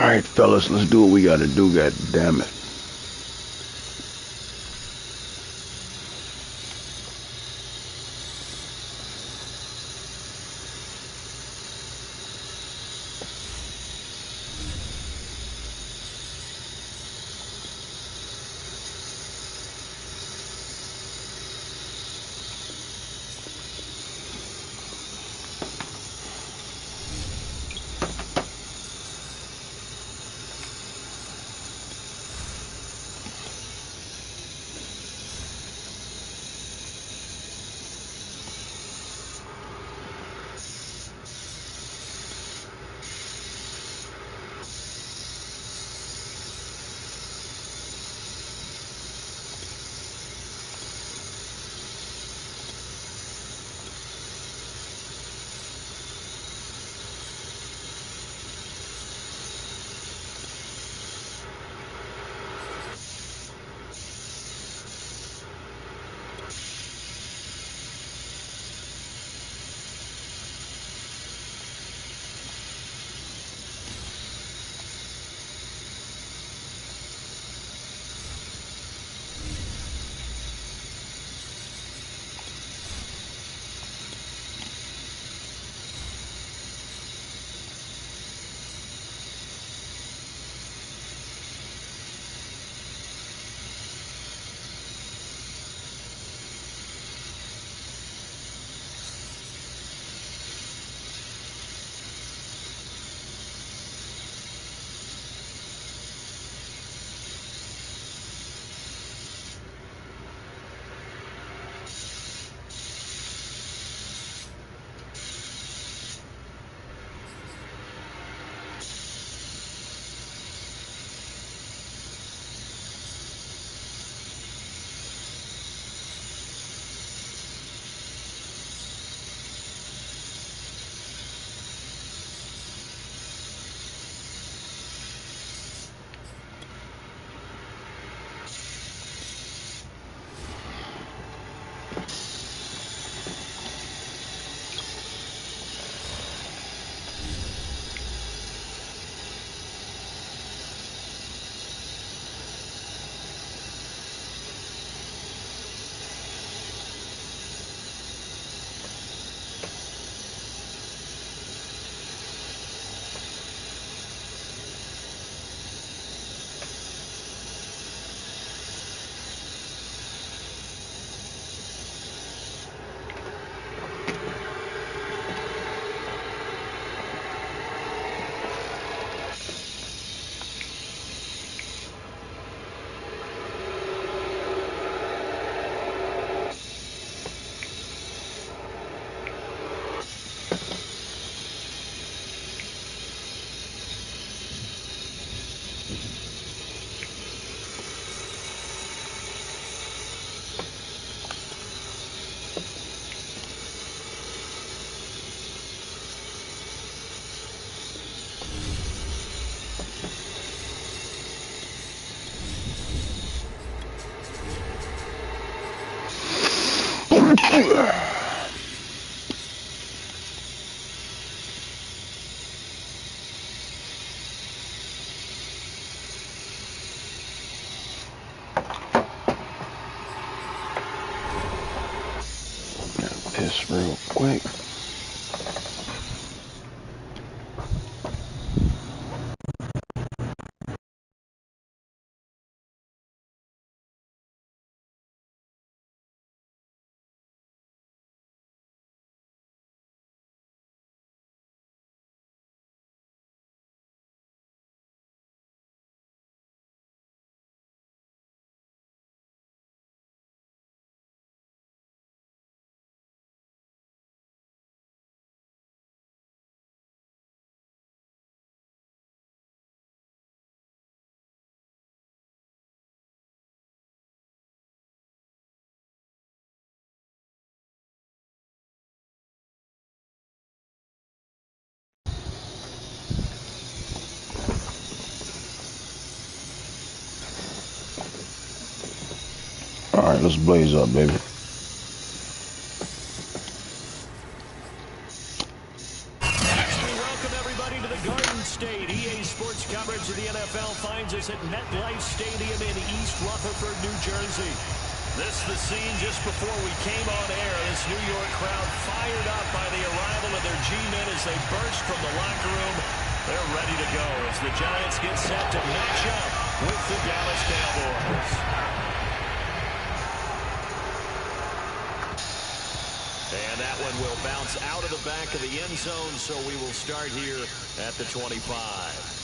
Alright, fellas, let's do what we gotta do, god damn it. Piss real quick. Alright, let's blaze up, baby. We welcome everybody to the Garden State EA Sports coverage Rutherford, New Jersey. This is the scene just before we came on air. This New York crowd fired up by the arrival of their G-men as they burst from the locker room. They're ready to go as the Giants get set to match up with the Dallas Cowboys. And that one will bounce out of the back of the end zone, so we will start here at the 25.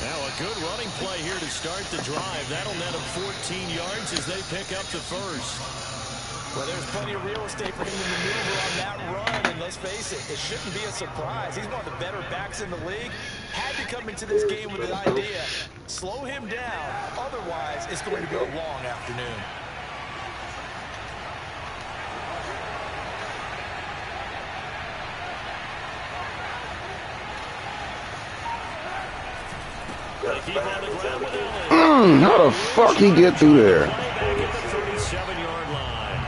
Now a good running play here to start the drive. That'll net him 14 yards as they pick up the first. Well, there's plenty of real estate for him to maneuver on that run, and let's face it, it shouldn't be a surprise. He's one of the better backs in the league. Had to come into this game with the idea, slow him down, otherwise it's going to be a long afternoon. How the fuck he get through there? Back at the 37-yard line.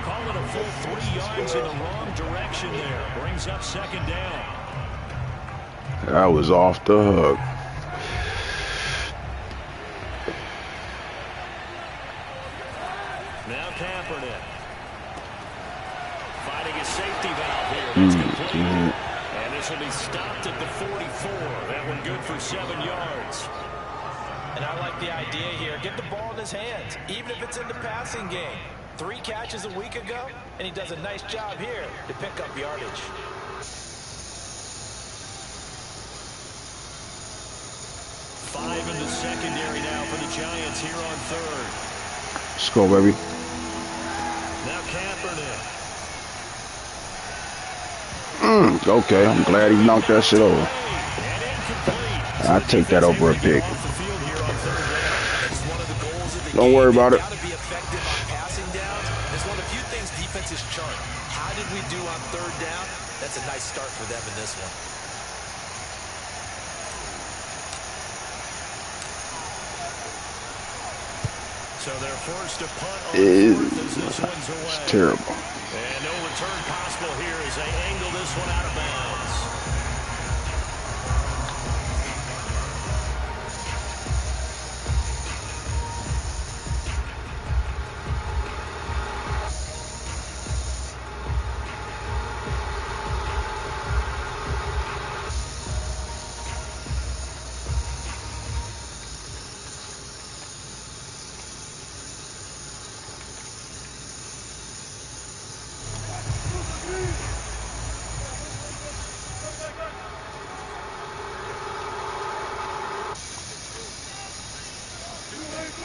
Call it a full 3 yards in the wrong direction there. Brings up second down. That was off the hook. Now Kaepernick. Finding a safety valve here. That's complete. And this will be stopped at the 44. That one good for 7 yards. And I like the idea here. Get the ball in his hands, even if it's in the passing game. 3 catches a week ago, and he does a nice job here to pick up yardage. Five in the secondary now for the Giants here on third. Let's go, baby. Now Kaepernick. Okay, I'm glad he knocked that shit over. I take that over a pick. Don't worry about it. Got to be effective on passing downs. It's one of the few things defenses chart. How did we do on third down? That's a nice start for them in this one. So they're forced to punt on fourth as this one's away. It's terrible. And no return possible here as they angle this one out of bounds.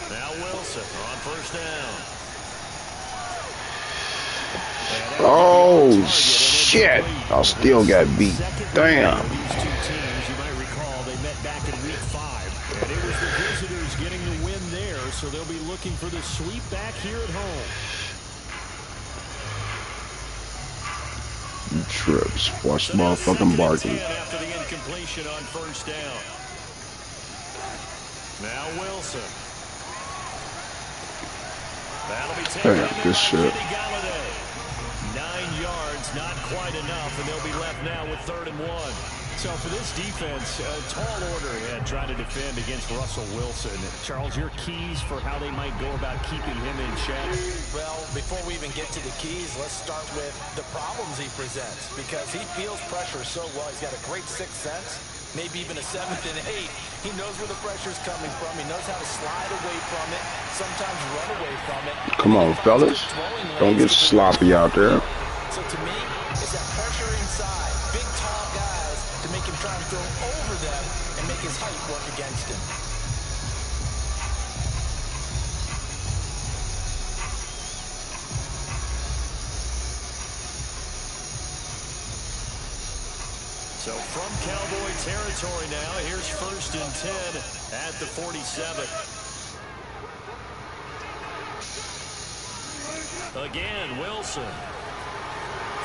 Now Wilson on first down. Oh, shit. I still got beat. Damn. These two teams, you might recall, they met back in week 5. And it was the visitors getting the win there, so they'll be looking for the sweep back here at home. You trips. Watch the motherfucking barking. After the incompletion on first down. Now Wilson. That'll be taken Damn, good shit. 9 yards, not quite enough, and they'll be left now with 3rd and 1. So for this defense, a tall order ahead trying to defend against Russell Wilson. Charles, your keys for how they might go about keeping him in check? Well, before we even get to the keys, let's start with the problems he presents, because he feels pressure so well. He's got a great sixth sense, maybe even a 7th and 8th. He knows where the pressure's coming from. He knows how to slide away from it, sometimes run away from it. Come on, fellas. Don't get sloppy out there. So to me, it's that pressure inside. Big, tall guys to make him try and throw over them and make his height work against him. So from Cowboy territory now, here's 1st and 10 at the 47. Again, Wilson.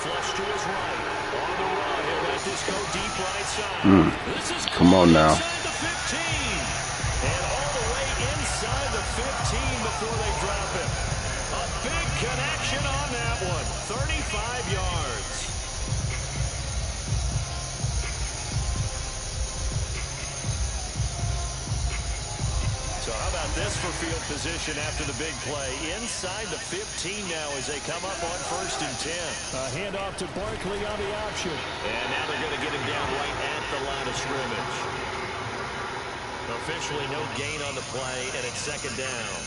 Flush to his right. On the run, he'll let this go deep right side. This is Come on now. inside the 15. And all the way inside the 15 before they drop him. A big connection on that one. 35 yards. So how about this for field position after the big play? Inside the 15 now as they come up on 1st and 10. A handoff to Barkley on the option. And now they're going to get him down right at the line of scrimmage. Officially no gain on the play, and it's 2nd down.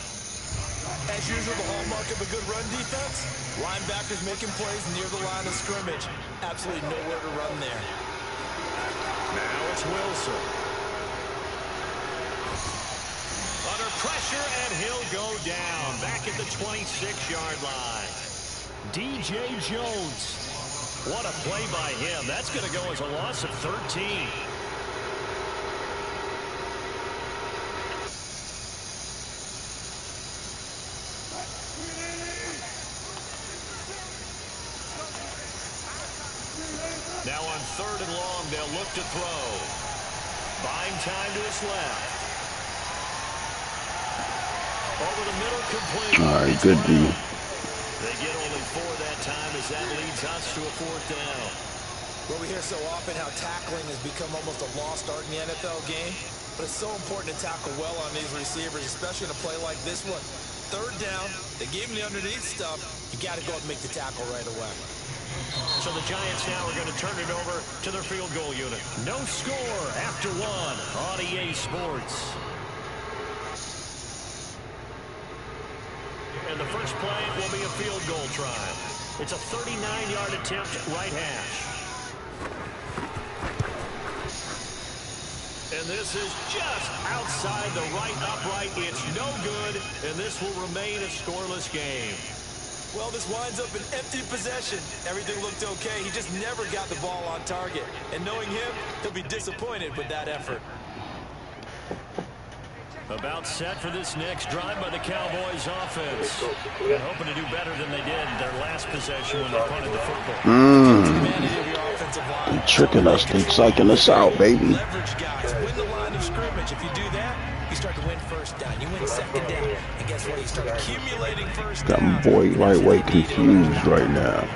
As usual, the hallmark of a good run defense, linebackers making plays near the line of scrimmage. Absolutely nowhere to run there. Now it's Wilson. Under pressure, and he'll go down. Back at the 26-yard line. DJ Jones. What a play by him. That's going to go as a loss of 13. Now on 3rd and long, they'll look to throw. Buying time to his left. Over the middle, complete. All right, good D. They get only 4 that time as that leads us to a 4th down. Well, we hear so often how tackling has become almost a lost art in the NFL game, but it's so important to tackle well on these receivers, especially in a play like this one. 3rd down, they gave him the underneath stuff. You got to go and make the tackle right away. So the Giants now are going to turn it over to their field goal unit. No score after 1 on EA Sports. And the first play will be a field goal try. It's a 39-yard attempt, right hash. And this is just outside the right upright. It's no good, and this will remain a scoreless game. Well, this winds up an empty possession. Everything looked okay. He just never got the ball on target. And knowing him, he'll be disappointed with that effort. About set for this next drive by the Cowboys offense. And hoping to do better than they did their last possession when they punted the football. They're tricking us. They're psyching us out, baby. Leverage guys. Win the line of scrimmage. If you do that, you start to win 1st down. You win 2nd down. And guess what? You start accumulating 1st down. Got my boy lightweight confused right now.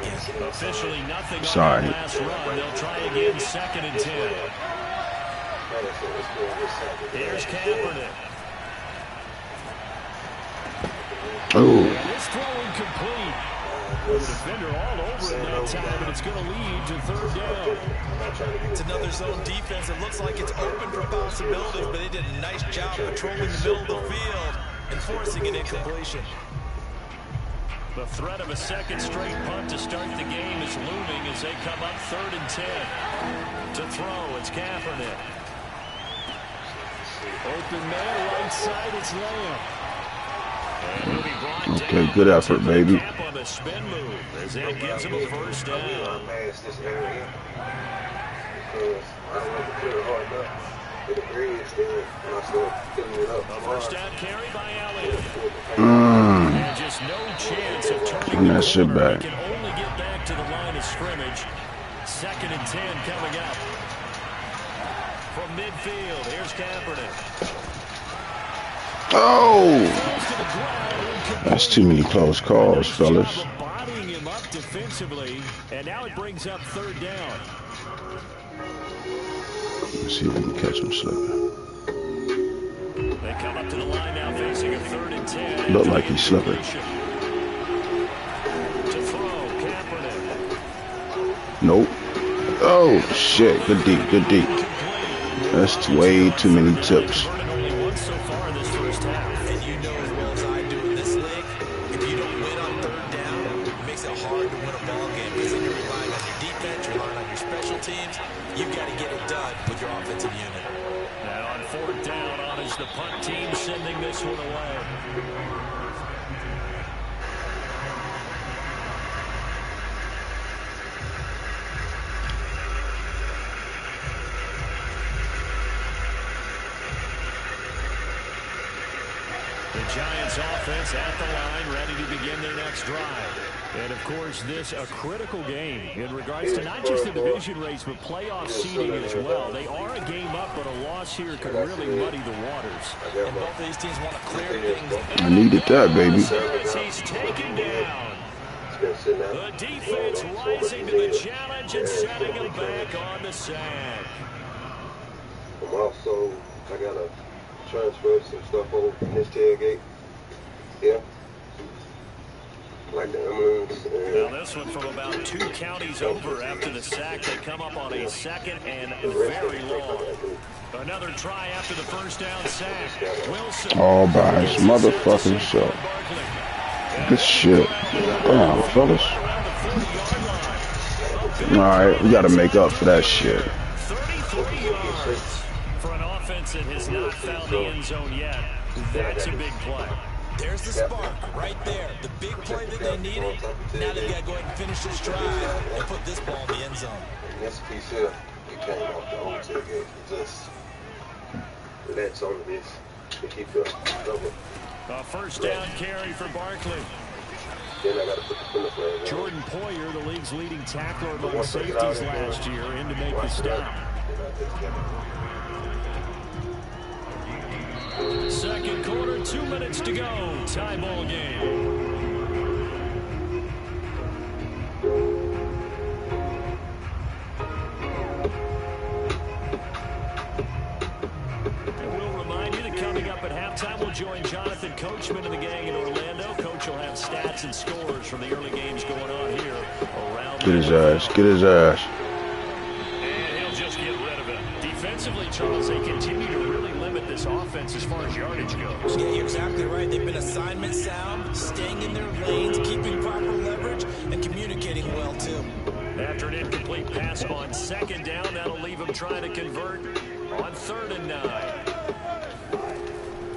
Officially nothing Sorry. on the last run. They'll try again 2nd and 10. Here's Kaepernick. Oh. This throw incomplete. The defender all over it that time, and it's going to lead to 3rd down. It's another zone defense. It looks like it's open for possibilities, but they did a nice job patrolling the middle of the field and forcing an incompletion. The threat of a 2nd straight punt to start the game is looming as they come up 3rd and 10. To throw, it's Kaepernick. Open man, right side, it's Lamb. Okay, good effort, baby. On the spin move as that gives him a 1st down. A 1st down carry by Elliott. And just no chance of turning that shit back. He can only get back to the line of scrimmage. 2nd and 10 coming up. From midfield, here's Kaepernick. Oh! That's too many close calls, fellas. Bodying him up defensively, and now it brings up 3rd down. Let's see if we can catch him slipping. They come up to the line now facing a 3rd and 10. Look like he's slipping. To throw, Kaepernick. Nope. Oh, shit. Good deep, good deep. That's way too many tips. Only one so far in this 1st half. And you know as well as I do in this league, if you don't win on 3rd down, it makes it hard to win a ball game because then you're relying on your defense, you're relying on your special teams. You've got to get it done with your offensive unit. And on 4th down, on is the punt team sending this one away. Giants offense at the line, ready to begin their next drive. And, of course, this a critical game in regards to not just the division race, but playoff seeding as well. They are a game up, but a loss here could really muddy the waters. And both of these teams want to clear things. I needed that, baby. He's taken down. The defense rising to the challenge and setting him back on the sack. Also, I got to transfer some stuff over from this tailgate. Yeah. Like the emblems. Now this one from about 2 counties over after the sack. They come up on a second and very long. Another try after the first down sack. Wilson. All by his motherfucking self. Good shit. Damn, fellas. Alright, we gotta make up for that shit. 33 yards for an offense that has not found the end zone yet. That's a big play. There's the spark right there. The big play that they needed. Now they've got to go ahead and finish this drive and put this ball in the end zone. This piece here, it came off the whole tailgate. It just lets on this to keep the double. A first down carry for Barkley. Then I got to put the finish line on. Jordan Poyer, the league's leading tackler among safeties last year, in to make the stop. Second quarter, 2 minutes to go. Tie ball game. And we'll remind you that coming up at halftime, we'll join Jonathan Coachman and the gang in Orlando. Coach will have stats and scores from the early games going on here around. Get his ass. Get his ass. And he'll just get rid of it. Defensively, Charles, they continue to really limit this offense as far as yardage goes. Yeah, you're exactly right. They've been assignment sound, staying in their lanes, keeping proper leverage, and communicating well, too. After an incomplete pass on second down, that'll leave them trying to convert on 3rd and 9.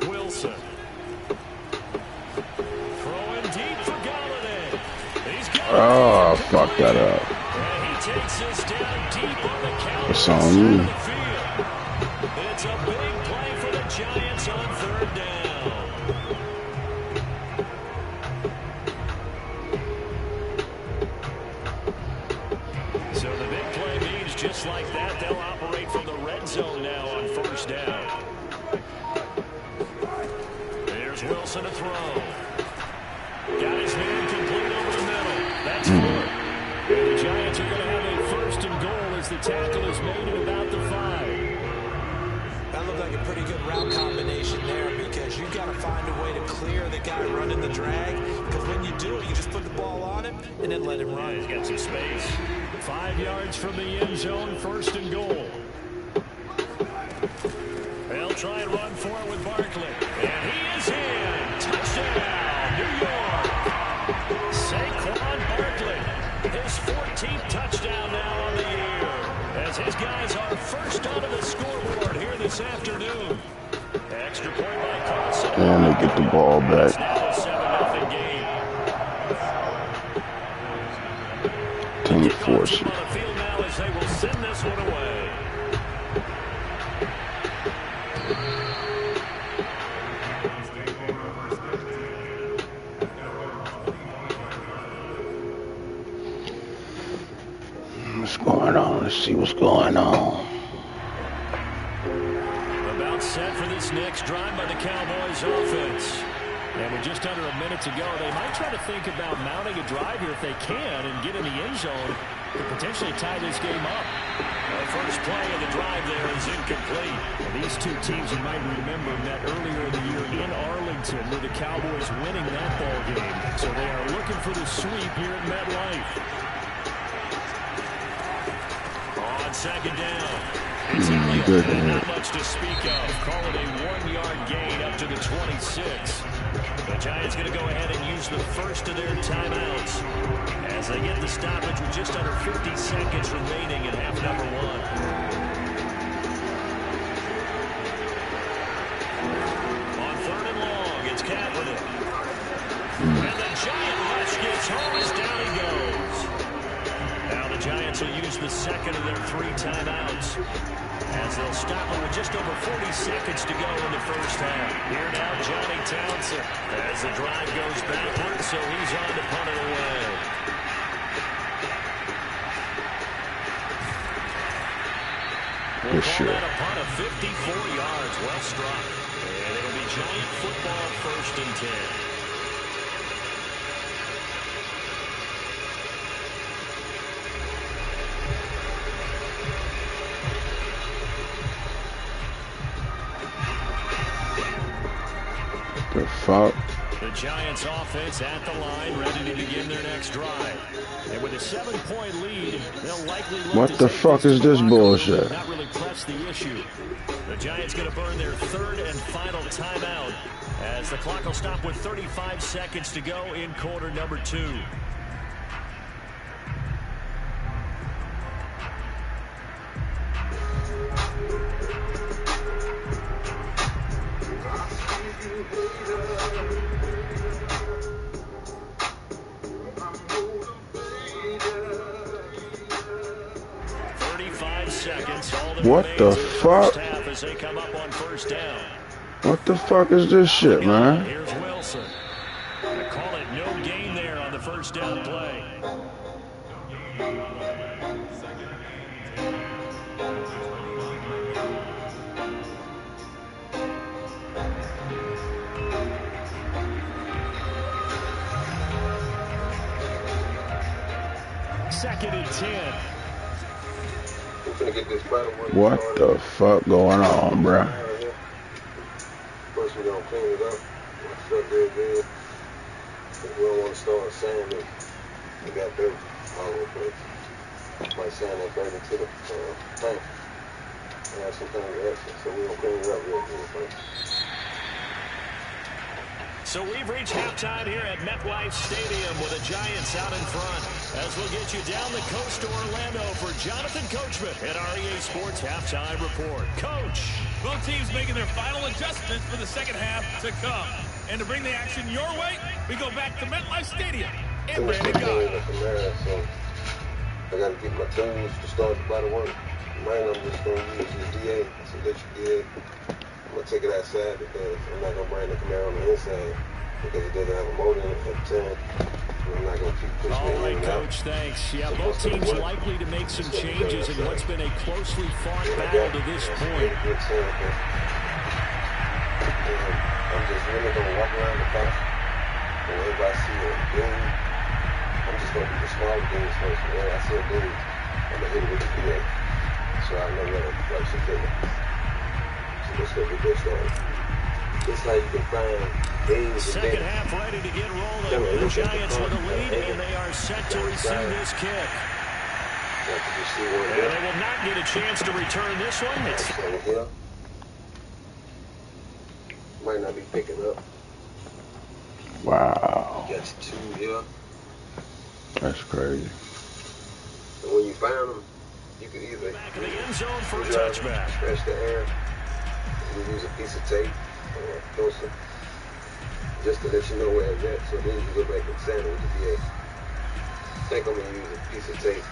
Wilson. Throwing deep for Galladay. He's got Oh, fuck that up. and he takes this down deep on the Cowboys It's side on of you. the field. It's a big play for the Giants on 3rd down. So the big play means just like that, they'll operate from the red zone now on 1st down. There's Wilson to throw. Got his man complete over the middle. That's 4. And the Giants are going to have a 1st and goal as the tackle is made at about the 5. That looked like a pretty good route combination there because you've got to find a way to clear the guy running the drag. Because when you do it, you just put the ball on him and then let him run. He's got some space. 5 yards from the end zone, 1st and goal. They'll try and run for it with Barkley. And he is in. Touchdown, New York. Saquon Barkley. His 14th touchdown now on the year. As his guys are first onto the scoreboard here this afternoon. Extra point by Carlson. And they get the ball It's back. now a 7-0 game. Team Kick off force team it. on the field now as they will send this one away. What's going on? Let's see what's going on. About set for this next drive by the Cowboys offense. And with just under a minute to go, they might try to think about mounting a drive here if they can and get in the end zone to potentially tie this game up. The first play of the drive there is incomplete. And these two teams, you might remember, met earlier in the year in Arlington with the Cowboys winning that ball game. So they are looking for the sweep here at MetLife. On second down. It's not much to speak of. Call it a 1-yard gain up to the 26. The Giants going to go ahead and use the first of their timeouts as they get the stoppage with just under 50 seconds remaining in half number 1. On 3rd and long, it's Kaepernick. And the Giant rush gets home as down he goes. Now the Giants will use the second of their 3 timeouts. as they'll stop it with just over 40 seconds to go in the first half. Here now, Johnny Townsend, as the drive goes backwards, so he's on to punt it away. We'll call that a punt of 54 yards. Well struck. And it'll be Giant football, 1st and 10. The fuck? The Giants offense at the line, ready to begin their next drive. And with a 7-point lead, they'll likely look What to the take fuck this is to this the locker room bullshit? and not really press the issue. The Giants going to burn their 3rd and final timeout as the clock will stop with 35 seconds to go in quarter number 2. What the fuck? As they come up on 1st down. What the fuck is this shit, man? Here's Wilson. I call it no gain there on the 1st down play. Second and 10. What the fuck going on, bruh? First, we're gonna clean it up. We'll real good. We don't want to start sand it. We got dirt all over the place. Might sand that dirt into the tank. And have some kind of action. So we're gonna clean it up real good first. So we've reached halftime here at MetLife Stadium with the Giants out in front. As we'll get you down the coast to Orlando for Jonathan Coachman at REA Sports Halftime Report. Coach. Both teams making their final adjustments for the second half to come. And to bring the action your way, we go back to MetLife Stadium in Brandon God. So I got to get my tools to start the body work. Mine, I'm just going to use the DA. So that you DA. I'm going to take it outside because I'm not going to bring the Camaro on the inside because it doesn't have a motor in it at the time. I'm not going to keep pushing it. All right, Coach, thanks. Yeah, both teams likely to make some changes in what's been a closely fought battle to this point. I'm just really going to walk around the car. And whenever I see a dude, I'm just going to do the smaller dudes first. Whenever I see a dude, I'm going to hit it with the PA. So I know where the flex is hitting. Let's go get this started. This is how you can find games. Second half ready to get rolling. The Giants with a lead, and they are set to receive this kick. And they will not get a chance to return this one. Here. Might not be picking up. Wow. Got 2 here. That's crazy. And when you find them, you can either back in the end zone for a touchback. Stretch the air. You use a piece of tape or a pencil just to let you know where it's at. So then you go back and sand it with the DA. I think I'm going to use a piece of tape.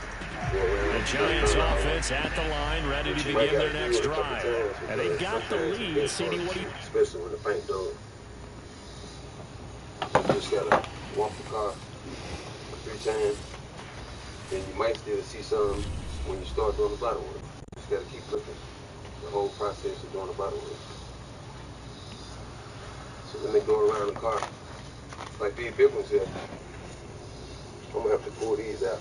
The Giants offense at the line, ready to begin their next drive. And they got the lead. CD, what do you... Especially with the paint door. You just got to walk the car 3 times. Then you might still see some when you start doing the body work. You just got to keep looking. The whole process of doing the body work. So when they go around the car, like these big ones here, I'm going to have to pull these out.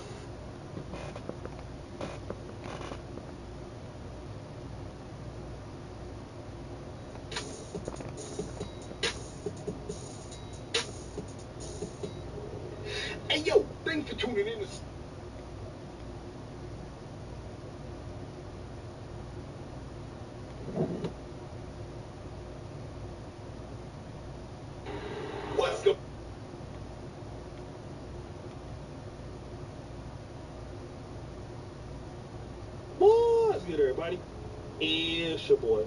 Hey, yo, thanks for tuning in. What's good? What's good, everybody? It's your boy.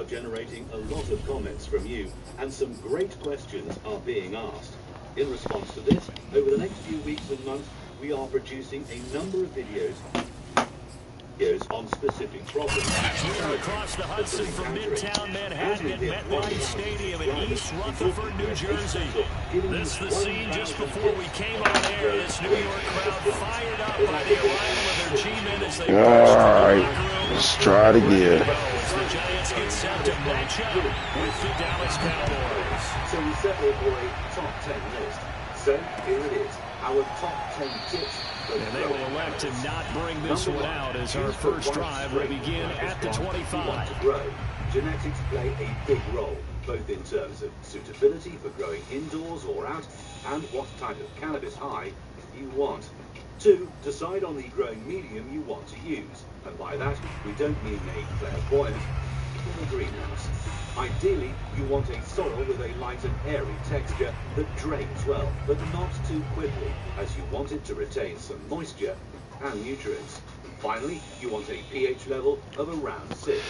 generating a lot of comments from you, and some great questions are being asked. In response to this, over the next few weeks and months, we are producing a number of videos on specific problems. Across the Hudson from Midtown Manhattan at MetLife Stadium in East Rutherford, New Jersey. This is the scene just before we came on air. This New York crowd fired up by the arrival of their G-men as they burst from the locker room. Let's try it again. As the Giants get set to match up with the Dallas Cowboys. So we settled for a top 10 list. So here it is, our top 10 tips. And they will elect to not bring this one out as our first drive will begin at the 25. Genetics play a big role, both in terms of suitability for growing indoors or out, and what type of cannabis high you want. 2, decide on the growing medium you want to use. And by that, we don't mean a clairvoyant in a greenhouse. Ideally, you want a soil with a light and airy texture that drains well, but not too quickly, as you want it to retain some moisture and nutrients. Finally, you want a pH level of around 6.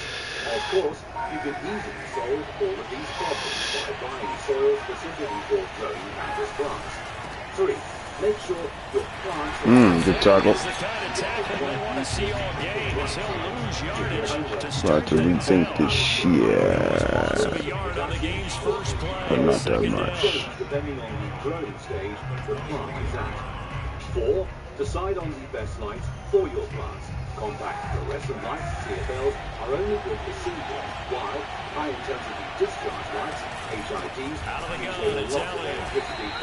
Of course, you can easily solve all of these problems by buying soil specifically for growing cannabis plants. 3, make sure your plants good tackle. The kind of tackle we want to see all game as he'll lose yardage to Try start to rethink this shit. Also a yard on the game's first play. But not that Second much. down. Depending on the growing stage the plant is at. 4, decide on the best lights for your plants. Compact fluorescent lights, CFLs, are only good for seedling, while high-intensity discharge lights, HIDs, Out of the gun, it's Elliott.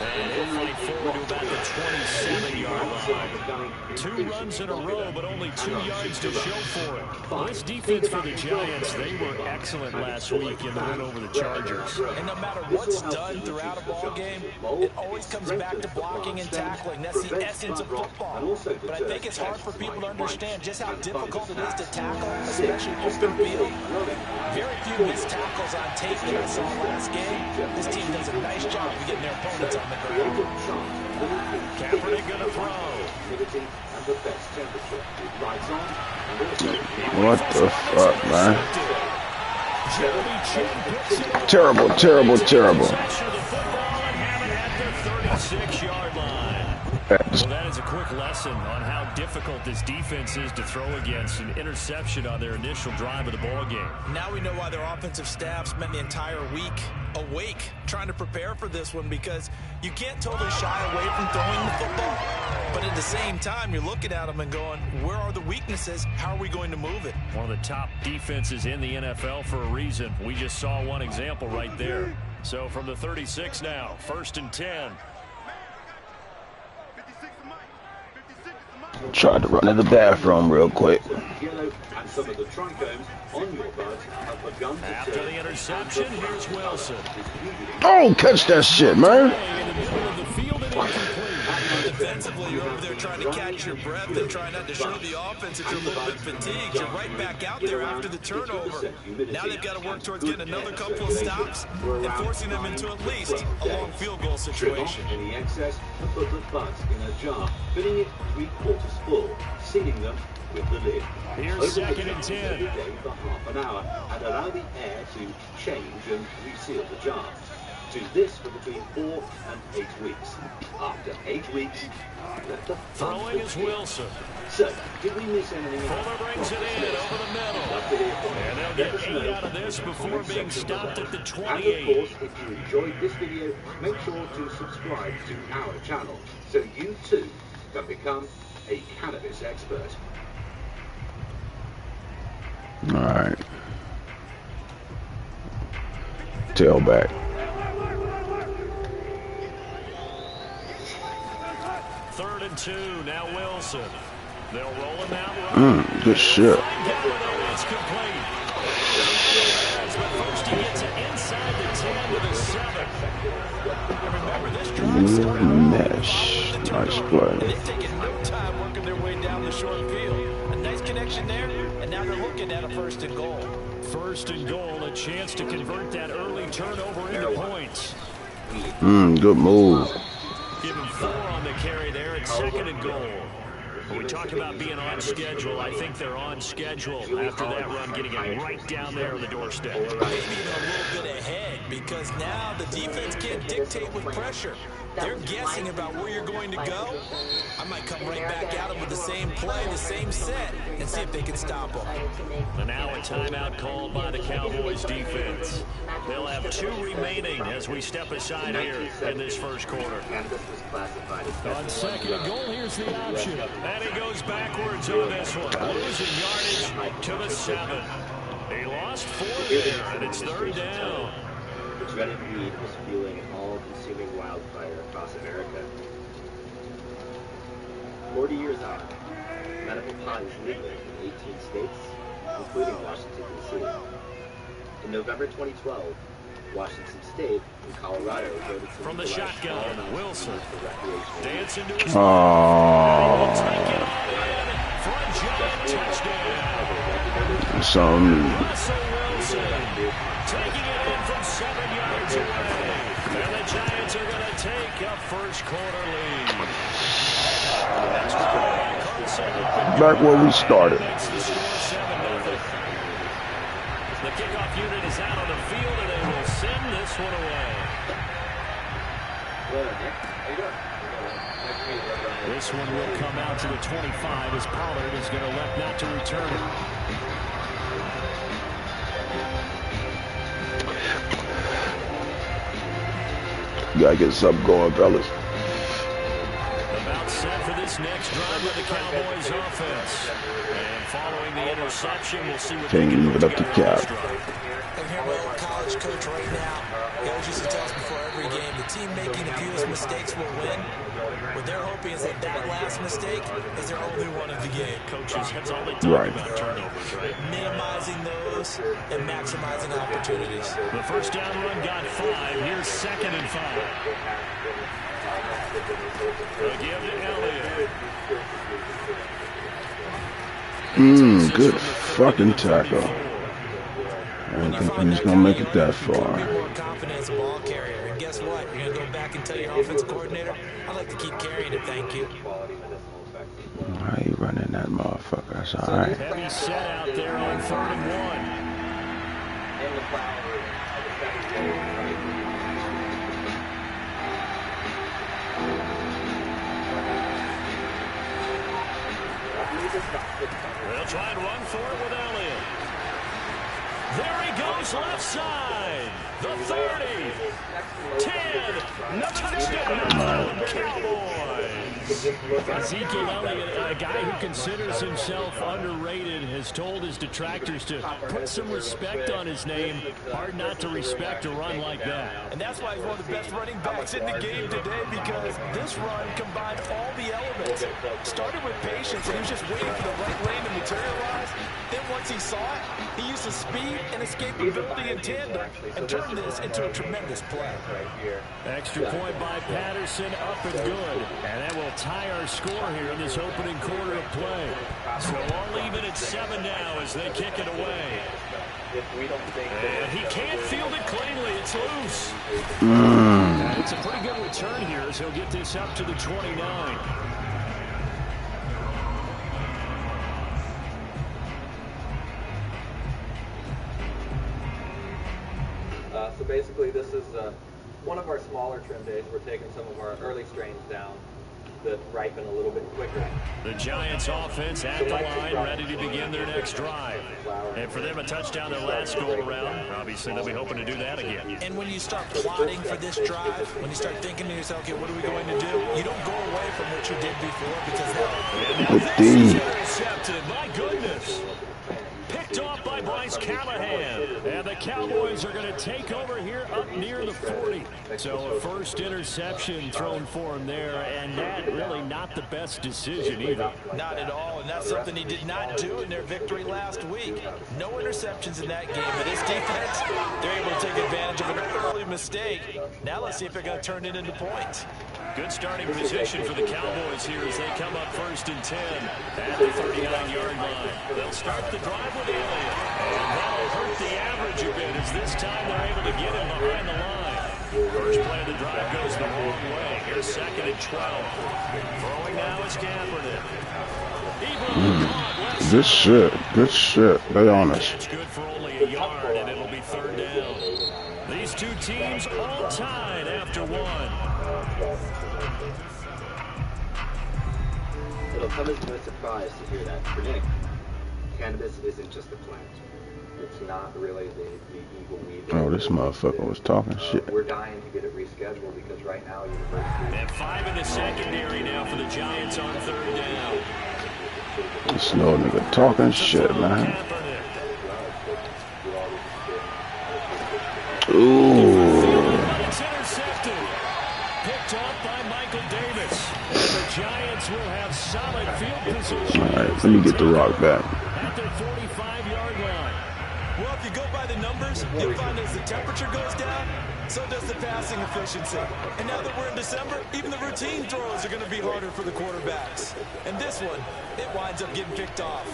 And he'll fight forward to about the 27-yard line. 2 runs in a row, but only 2 yards to show for it. Well, this defense for the Giants, they were excellent last week in the win over the Chargers. And no matter what's done throughout a ball game, it always comes back to blocking and tackling. That's the essence of football. But I think it's hard for people to understand just how difficult it is to tackle, especially open field. Very few missed tackles on tape that I saw last game. This team does a nice job of getting their opponents on the ground. Kaepernick gonna throw. What the fuck, man? Terrible, terrible, terrible. Possession of the football and have it at the 36-yard line. Well, that is a quick lesson on how difficult this defense is to throw against. An interception on their initial drive of the ball game. Now we know why their offensive staff spent the entire week awake trying to prepare for this one, because you can't totally shy away from throwing the football, but at the same time you're looking at them and going, where are the weaknesses? How are we going to move it? One of the top defenses in the NFL for a reason. We just saw one example right there. So from the 36 now, 1st and 10. Tried to run to the bathroom real quick. After the interception, here's Wilson. Oh, catch that shit, man. In the middle of the field and incomplete. Defensively, you're over there trying to catch your breath and trying not to show the offense that you're a little bit fatigued. You're right back out there after the turnover. Now they've got to work towards getting another couple of stops and forcing them into at least a long field goal situation. Any excess and put the butt in a jar, filling it 3/4 full, sealing them with the lid. Here's 2nd and 10. Every day for half an hour and allow the air to change and reseal the jar. Do this for between 4 and 8 weeks. After 8 weeks, let the Throwing is Wilson. So, did we miss anything? Fuller brings it in over the middle. And they'll get 8 out of this before being stopped at the 28. And of course, if you enjoyed this video, make sure to subscribe to our channel so you too can become a cannabis expert. All right. Tailback. 3rd and 2. Now Wilson. They'll roll him out right. Good shit. It's complete. But first he gets it inside the 10 with a 7. And remember, this drive started Mesh. Nice play. They've taken no time working their way down the short field. A nice connection there, and now they're looking at a 1st and goal. 1st and goal, a chance to convert that early turnover into points. Good move. Give him 4 on the carry there at 2nd and goal. When we talk about being on schedule, I think they're on schedule after that run, getting it right down there on the doorstep. Maybe even a little bit ahead, because now the defense can't dictate with pressure. They're guessing about where you're going to go. I might come right back at them with the same play, the same set, and see if they can stop them. And now a timeout called by the Cowboys defense. They'll have 2 remaining as we step aside here in this first quarter. On second and goal, here's the option. And he goes backwards on this one, losing yardage to the 7. He lost 4 there, and it's 3rd down. The dreaded weed was fueling an all-consuming wildfire across America. 40 years on, medical pot is legal in 18 states, including Washington, D.C. In November 2012, Washington State and Colorado voted to From the legalize shotgun, all Wilson for recreational dancing to his Oh, for a giant touchdown. some Russell Wilson taking it in from 7 yards away. And the Giants are going to take a first quarter lead. back where we started. Makes the score 7-0. The kickoff unit is out on the field, and they will send this one away. This one will come out to the 25 as Pollard is going to elect not to return it. Gotta get something going, fellas. About set for this next drive by the Cowboys offense. And following the interception, we'll see what they Can't can leave put it up to together on this Cap. drive. I'm here with a college coach right now. He always used to tell us before every game, the team making the fewest mistakes will win. What they're hoping is that that last mistake is their only one of the game. Coaches, that's all they talk about, turnovers, right? Minimizing those and maximizing opportunities. The first down run got 5. Here's 2nd and 5. They'll give to Elliott. Good fucking tackle. I don't think he's gonna make it that far. Be more confident as a ball carrier. And guess what? You're going to go back and tell your offensive coordinator, I'd like to keep carrying it, thank you. Why are you running that motherfucker? That's all right. Heavy set out there on 3rd and 1. They'll try and run for it with Elliott. There he goes, left side. The 30. 10. Touchdown, Cowboys. Ezekiel Elliott, a guy who considers himself underrated, has told his detractors to put some respect on his name. Hard not to respect a run like that. And that's why he's one of the best running backs in the game today, because this run combined all the elements. Started with patience, and he was just waiting for the right lane to materialize. Then once he saw it, he used his speed and escapability in tandem and turned this into a tremendous play. Extra point by Patterson, up and good. And that will tie our score here in this opening quarter of play. So all even at 7 now as they kick it away. And he can't field it cleanly. It's loose. And it's a pretty good return here as he'll get this up to the 29. So basically this is one of our smaller trim days. We're taking some of our early strains down that ripen a little bit quicker. The Giants offense at the line, ready to begin their next drive. And for them, a touchdown their last go around. Obviously, they'll be hoping to do that again. And when you start plotting for this drive, when you start thinking to yourself, okay, what are we going to do? You don't go away from what you did before, because now this is intercepted. My goodness. Picked off by Bryce Callahan. And the Cowboys are going to take over here up near the 40. So a first interception thrown for him there, and that really not the best decision either. Not at all, and that's something he did not do in their victory last week. No interceptions in that game, but this defense, they're able to take advantage of an early mistake. Now let's see if they're going to turn it into points. Good starting position for the Cowboys here as they come up 1st and 10 at the 39-yard line. They'll start the drive with Elliott, and that'll hurt the average a bit as this time they're able to get him behind the line. First play of the drive goes the wrong way. Here's 2nd and 12. Throwing now is Kaepernick. Good shit. Good shit. Be honest. It's good for only a yard, and it'll be 3rd down. These two teams all tied after 1. It'll come as no surprise to hear that. For Nick, cannabis isn't just a plant. It's not really the evil weed. Oh, this motherfucker was talking shit. We're dying to get it rescheduled because right now university. And 5 in the secondary now for the Giants on 3rd down. This little nigga talking shit, man. Ooh. It's intercepted. Picked off by Michael Davis. And the Giants will have solid field position. All right, let me get the rock back. At their 45-yard line. Well, if you go by the numbers, you'll find as the temperature goes down, so does the passing efficiency. And now that we're in December, even the routine throws are going to be harder for the quarterbacks. And this one, it winds up getting picked off.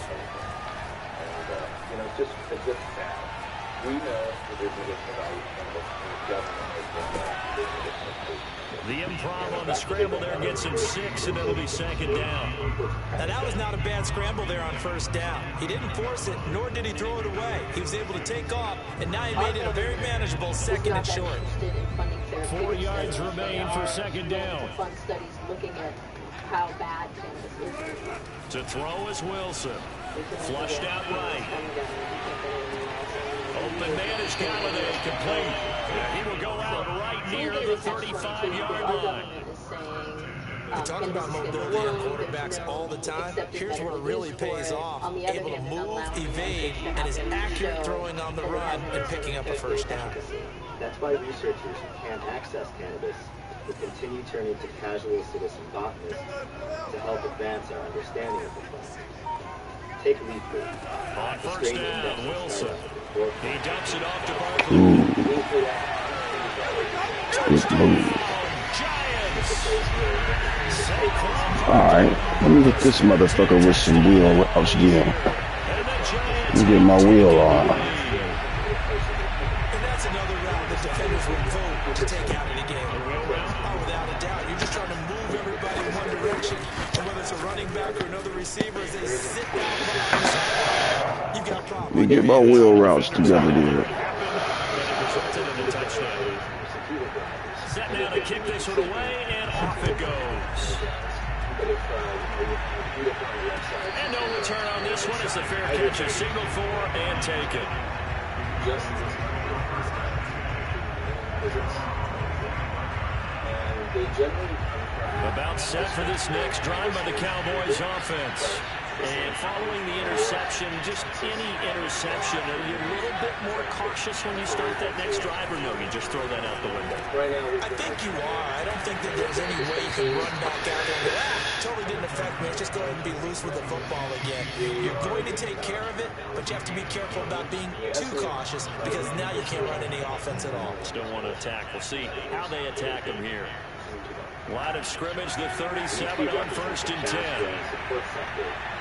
And, it's just sad. We know that there's additional value from this government. The improv on the scramble there gets him 6, and it'll be 2nd down. Now, that was not a bad scramble there on 1st down. He didn't force it, nor did he throw it away. He was able to take off, and now he made it a very manageable 2nd and short. 4 yards remain for 2nd down. Fund studies looking at how bad cannabis is. To throw is Wilson. Flushed out right. Open man is Galladay, complete. He will go out right near the 35-yard line. We talk about mobility on quarterbacks all the time. Here's where it really pays off. Able to move, evade, and is accurate throwing on the run and picking up a 1st down. That's why researchers who can't access cannabis will continue turning to casual citizen botanists to help advance our understanding of the plant. Take leaf root. On 1st down, Wilson. He dumps it off to Barkley. Good move. Alright, let me get this motherfucker with some wheel routes again. Let me get my wheel on. And that's another route that defenders would vote to take out of the game. Oh, without a doubt. You're just trying to move everybody in one direction. And whether it's a running back or another receiver, as they sit down behind the side, you've got problems. Let me get my wheel routes together there. Set now to kick this one away, and off it goes. And no return on this one. It's a fair catch, a signal for and taken. About set for this next drive by the Cowboys offense. And following the interception, just any interception, are you a little bit more cautious when you start that next drive, or no, you just throw that out the window? I think you are. I don't think that there's any way you can run back out there and go, totally didn't affect me. Let's just go ahead and be loose with the football again. You're going to take care of it, but you have to be careful about being too cautious because now you can't run any offense at all. Still want to attack. We'll see how they attack him here. Line of scrimmage, the 37 on 1st and 10.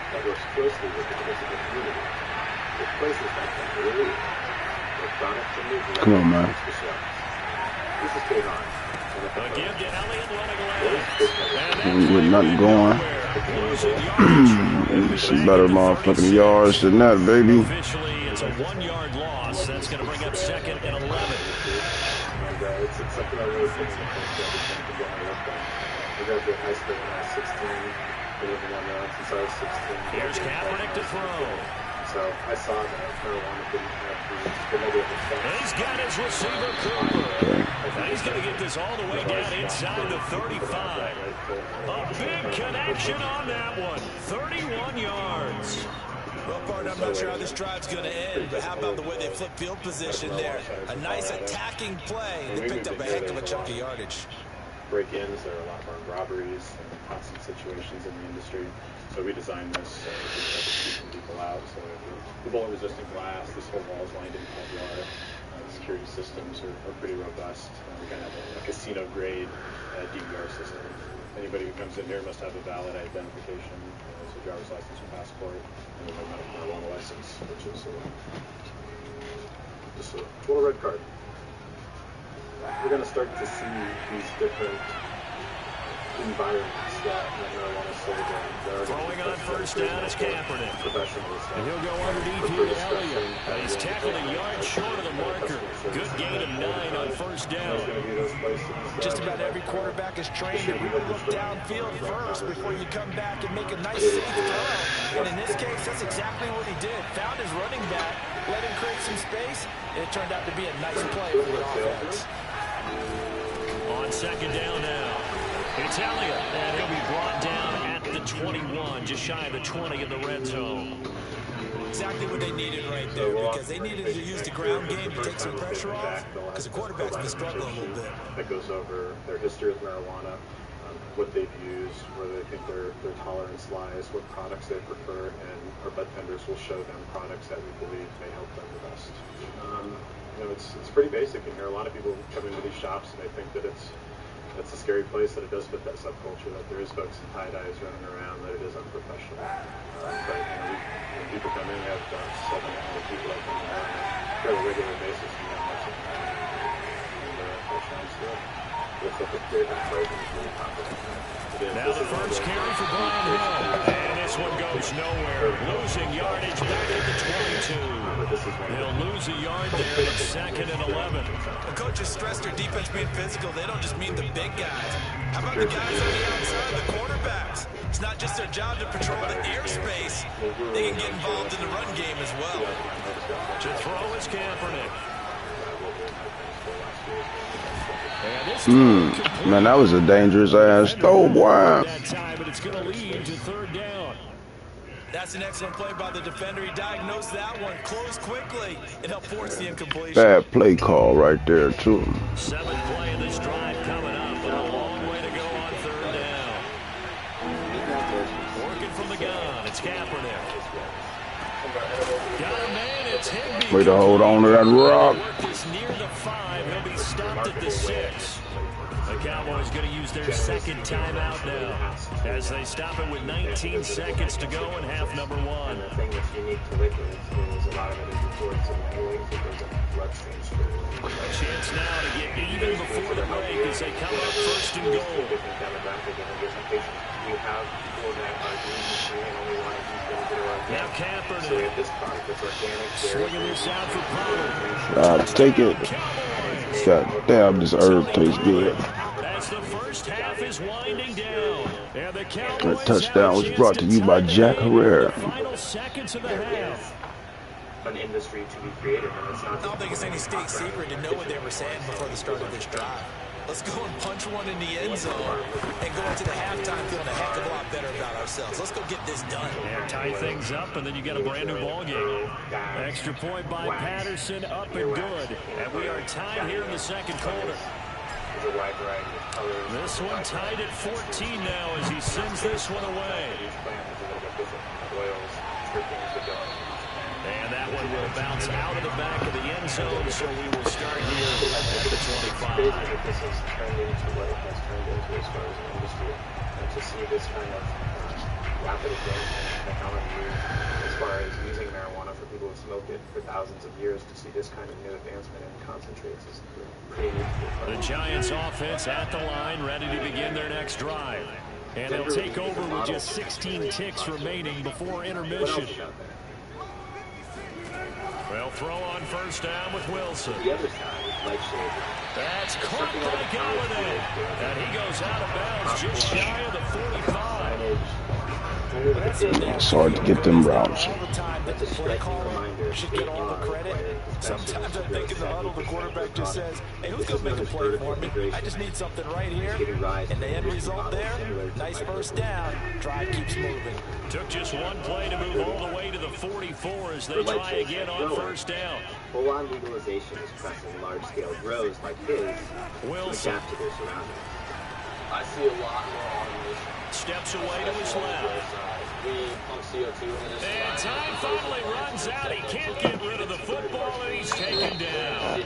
That works closely with the physical community. With places like that, really, where products are moving. Come on, man. This is Kayvon. Again to Elliott running away. With nothing going. Some better motherfucking yards than that, baby. Officially, it's a 1-yard loss. That's going to bring up 2nd and 11. And it's something I really think to get my work done. I graduated high school when I was 16. Since I was 16. Here's Kaepernick to throw. So I saw that marijuana didn't have the negative effects. He's got his receiver Cooper. Now he's going to get this all the way down inside the 35. A big connection on that one. 31 yards. Well, partner, I'm not sure how this drive's going to end, but how about the way they flip field position there? A nice attacking play. They picked up a heck of a chunk of yardage. Break-ins, there are a lot of armed robberies and constant situations in the industry. So we designed this to keep people out. So the bullet-resistant glass, this whole wall is lined in Kevlar. The security systems are pretty robust. We kind of have a casino-grade DVR system. Anybody who comes in here must have a valid identification, so driver's license or passport, and a medical marijuana license, which is just a little red card. we're going to start to see these different environments that marijuana sold in. Throwing on first down is Kaepernick. And he'll go underneath here to Elliott. And he's tackled a yard short of the marker. Good gain of 9 on first down. Just about every quarterback is trained to really look downfield first before you come back and make a nice safe throw. And in this case, that's exactly what he did. Found his running back, let him create some space, and it turned out to be a nice play for the offense. On second down now, it's Elliott, and he'll be brought down at the 21, just shy of the 20 in the red zone. Exactly what they needed right there, because they needed to use the ground game to take some pressure off, because the quarterback's been struggling a little bit. That goes over their history with marijuana, what they've used, where they think their tolerance lies, what products they prefer, and our bud tenders will show them products that we believe may help them the best. You know, it's pretty basic in here. A lot of people come into these shops and they think that it's a scary place, that it does fit that subculture, that there is folks in tie-dyes running around, that it is unprofessional. But you know, when people come in, we have 700 people that come in on a fairly regular basis, and that shines through. Looks like a great play, really confident. Now the first carry for Brian Hill, and this one goes nowhere. Losing yardage back at the 22. They'll lose a yard there at 2nd and 11. The coaches stress their defense being physical. They don't just mean the big guys. How about the guys on the outside, the quarterbacks? It's not just their job to patrol the airspace. They can get involved in the run game as well. To throw is Kaepernick. Man, that was a dangerous ass throw, boy. That time, but it's going to lead to third down. That's an excellent play by the defender. He diagnosed that one, closed quickly, and helped force the incompletion. Bad play call right there, too. 7th play of this drive coming up, but a long way to go on third down. Working from the gun, it's Kaepernick. Got a man, it's Higbee. Way to hold on to that rock. Work is near the 5. He'll be stopped at the 6. The Cowboys going to use their second timeout now as they stop it with 19 seconds to go in half number 1. The thing that's unique to Liquid is a lot of it is towards some language that goes in bloodstream. A chance now to get even before the break as they come up first and goal. Different demographic and different patients. We have people that are doing this and only want to use them to do our now Kaepernick. So we have this product that's organic. Swinging this out for Pollard. Take it. God damn, this herb tastes good. As the first half is winding down. And the Cowboys That touchdown was brought to you by Jack Herrera. Final seconds of the half. An industry to be created, and it's not. I don't think it's any state secret to know what they were saying before the start of this drive. Let's go and punch one in the end zone and go into the halftime feeling a heck of a lot better about ourselves. Let's go get this done. Yeah, tie things up, and then you get a brand new ball game. Extra point by Patterson, up and good. And we are tied here in the second quarter. This one tied at 14 now as he sends this one away. And that one will bounce out of the back of the end zone, so we will start here at the 25. This has turned into what it has turned into as far as an industry. And to see this kind of rapid advancement in technology as far as using marijuana for people who smoked it for thousands of years, to see this kind of new advancement in concentrates is pretty neat. The Giants offense at the line, ready to begin their next drive. And they'll take over with just 16 ticks remaining before intermission. They'll throw on first down with Wilson. The other side is life-saving. That's caught by Galladay. And he goes out of bounds just shy of the 45. It's hard to get them routes. All the time that the play caller should get all the credit. Sometimes I think in the huddle the quarterback just says, hey, who's going to make a play for me? I just need something right here. And the end result there, nice first down. Drive keeps moving. Took just one play to move all the way to the 44 as they try again on first down. Full-on legalization is pressing large-scale grows like his to adapt to their surroundings. I see a lot more automation. Steps away to his left. And time finally runs out. He can't get rid of the football, and he's taken down.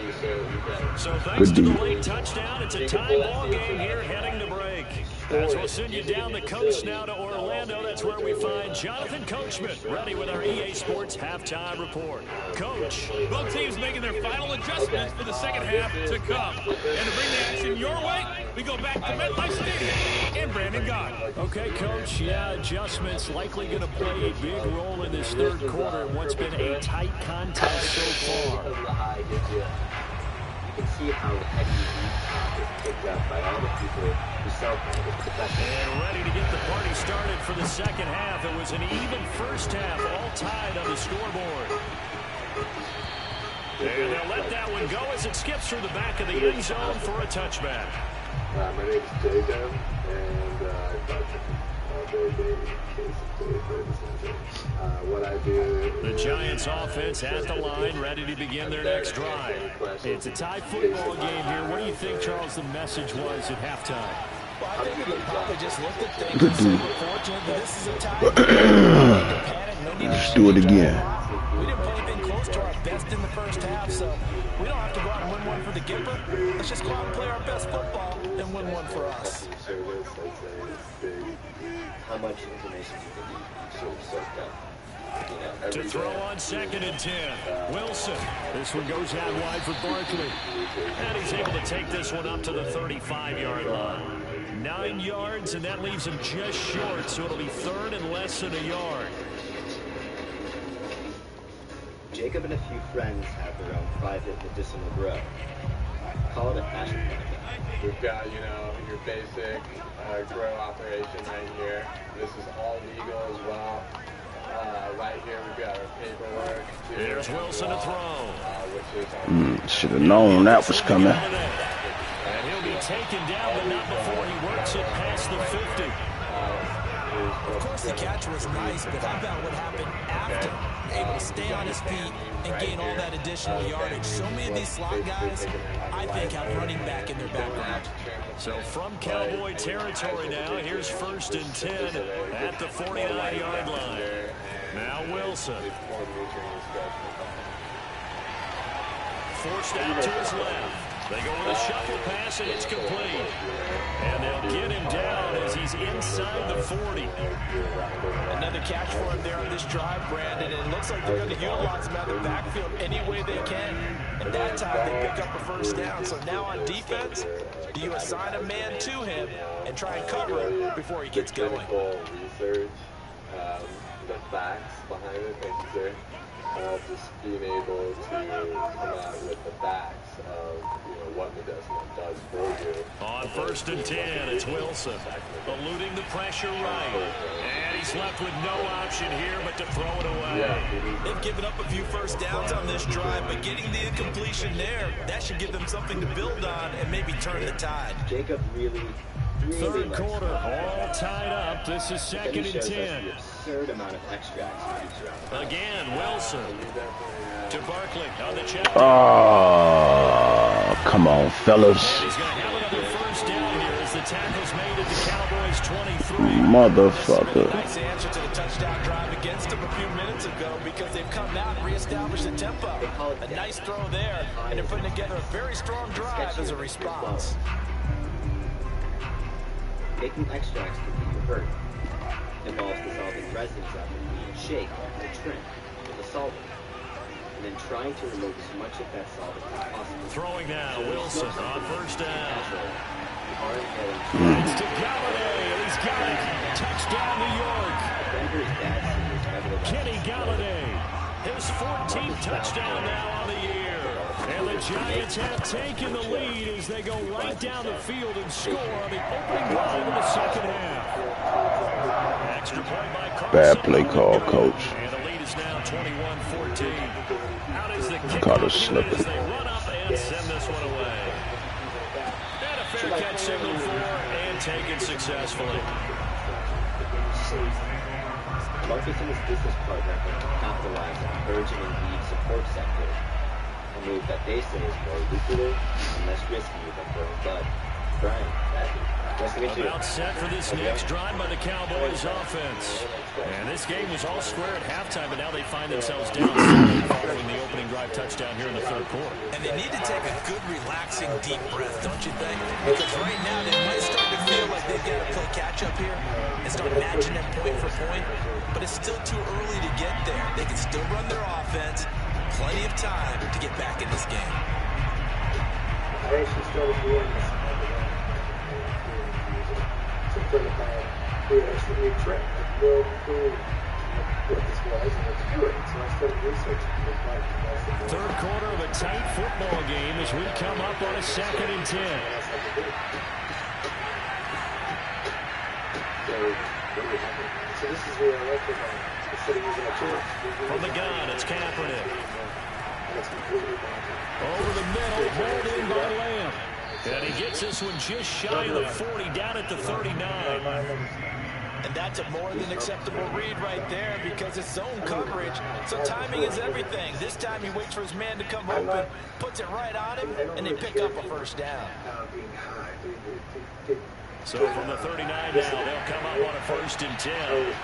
So thanks to the late touchdown, it's a tie ball game here heading to break. As we'll send you down the coast now to Orlando, that's where we find Jonathan Coachman, ready with our EA Sports halftime report. Coach. Both teams making their final adjustments for the second half to come. And to bring the action your way, we go back to MetLife Stadium and Brandon Gott. Okay, Coach. Yeah, adjustments likely going to play a big role in this third quarter in what's been a tight contest so far. You can see how heavy is picked up by all the people who sell cannabis. And ready to get the party started for the second half. It was an even first half, all tied on the scoreboard. And they'll let that one go as it skips through the back of the end zone for a touchback. My name is Jacob, and what I do. The Giants offense at the line, ready to begin their next drive. It's a tie football game here. What do you think, Charles, the message was at halftime? Well, I think they probably just looked at things and said, we're fortunate that this is a tie. Let's do it again. We didn't play anything close to our best in the first half, so we don't have to go out and win one for the Gipper. Let's just go out and play our best football and win one for us. How much information do you think you sort of soaked up? To throw on 2nd and 10. Wilson. This one goes out wide for Barkley. And he's able to take this one up to the 35-yard line. 9 yards, and that leaves him just short, so it'll be third and less than a yard. Jacob and a few friends have their own private medicinal grow. Call it a passion project. We've got, your basic grow operation right here. This is all legal as well. Right here we've got our paperwork. Here's Wilson to throw. Should have known that was coming. And he'll be taken down, but not before he works it past the 50. Of course, the catch was nice, but how about what happened after? Able to stay on his feet and gain all that additional yardage. So many of these slot guys, I think, have running back in their background. So from Cowboy territory now, here's 1st and 10 at the 49-yard line. Now Wilson. Forced out to his left. They go with a shuffle pass, and it's complete. And they'll get him down as he's inside the 40. Another catch for him there on this drive, Brandon. And it looks like they're going to utilize him out of the backfield any way they can. And that time they pick up a first down. So now on defense, do you assign a man to him and try and cover him before he gets going? Research, the facts behind it, thank you, sir. Just being able to come out with the facts of what medicinal does for you. On 1st and 10, it's Wilson eluding the pressure right, and he's left with no option here but to throw it away. They've given up a few first downs on this drive, but getting the incompletion there, that should give them something to build on and maybe turn the tide. Jacob really third quarter, all tied up. This is 2nd and 10. Absurd amount of extracts. Again, Wilson to Barkley on the check. Oh, come on, fellas. And he's going to have another first down here as the tackle's made at the Cowboys 23. Motherfucker. Nice answer to the touchdown drive against them a few minutes ago because they've come out and reestablished the tempo. A nice throw there, and they're putting together a very strong drive as a response. Making extracts can be hurt. Involves dissolving resins after being shaked or trimmed with a solvent, and then trying to remove as much of that solvent as possible. Throwing now, Wilson on first down. Mm. It's to Galladay, and he's got it. Touchdown, New York. Kenny Galladay, his 14th touchdown now on the year. And the Giants have taken the lead as they go right down the field and score on the opening drive of the second half. Extra point by Carson. Bad play call, coach. And the lead is now 21-14. Out is the kick Caught us slipping. as they run up and send this one away. And a fair catch signal for and taken successfully. Marcus and his business partner capitalize on urgent and need support sector. A move that they say is more lucrative and less risky than throwing bud. About set for this next drive by the Cowboys offense. And this game was all square at halftime, but now they find themselves down following the opening drive touchdown here in the third quarter. And they need to take a good, relaxing, deep breath, don't you think? Because right now they might start to feel like they've got to play catch-up here and start matching them point for point. But it's still too early to get there. They can still run their offense. Plenty of time to get back in this game. I actually started doing this. So for the we tried to build what this was, and let's do it. So I started researching the third quarter of a tight football game as we come up on a 2nd and 10. So this is where I left it on. Instead of using a torch. From the gun, it's Kaepernick. Over the middle, pulled in by Lamb. And he gets this one just shy of the 40, down at the 39. And that's a more than acceptable read right there because it's zone coverage. So timing is everything. This time he waits for his man to come open, puts it right on him, and they pick up a first down. So from the 39 now, they'll come up on a 1st and 10.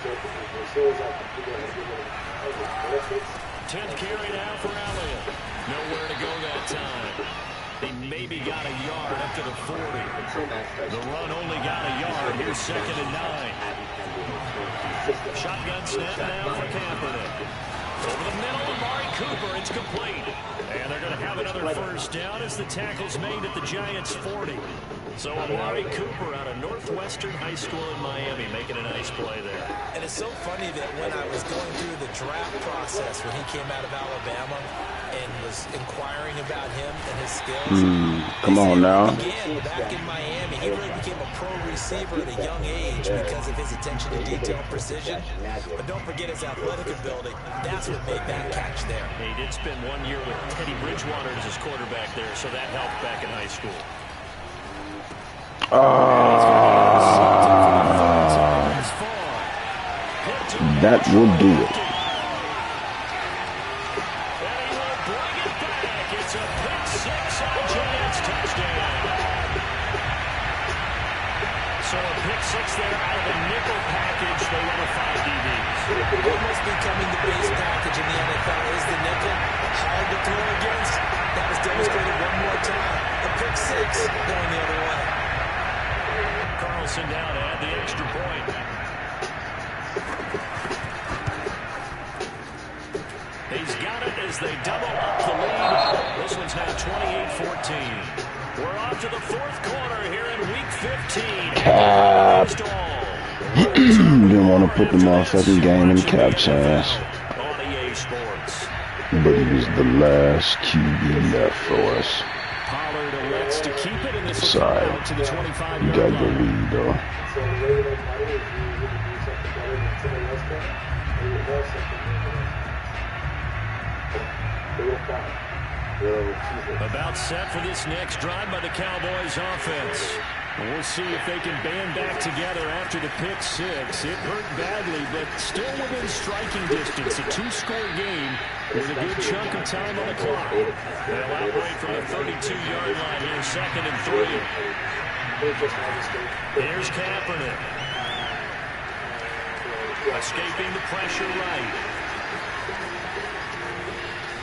10th carry now for Elliott. Nowhere to go that time. They maybe got a yard up to the 40. The run only got a yard. Here's 2nd and 9. Shotgun snap now for Kaepernick. Over the middle, Amari Cooper. It's complete. And they're going to have another first down as the tackle's made at the Giants' 40. So Amari Cooper out of Northwestern High School in Miami making a nice play there. And it's so funny that when I was going through the draft process when he came out of Alabama and was inquiring about him and his skills. Come on now. Back in Miami, he really became a pro receiver at a young age because of his attention to detail and precision. But don't forget his athletic ability. That's what made that catch there. He did spend 1 year with Teddy Bridgewater as his quarterback there, so that helped back in high school. That will do it. It's a pick six on Giants touchdown. So a pick six there out of the nickel package. They run a 5 DBs. Almost becoming the base package in the NFL is the nickel. Hard to throw against. That was demonstrated one more time. A pick six going the other way. Carlson down to add the extra point. He's got it as they double up the lead. This one's now 28-14. We're off to the 4th quarter here in Week 15. Didn't want to put the motherfucking game in Cap's hands. On EA Sports. But he was the last QB left for us. Pollard elects to keep it in this Sorry. to the 25. You got the lead though. About set for this next drive by the Cowboys offense. We'll see if they can band back together after the pick six. It hurt badly, but still within striking distance. A 2-score game with a good chunk of time on the clock. They'll operate from the 32-yard line here, 2nd and 3. Here's Kaepernick. Escaping the pressure right.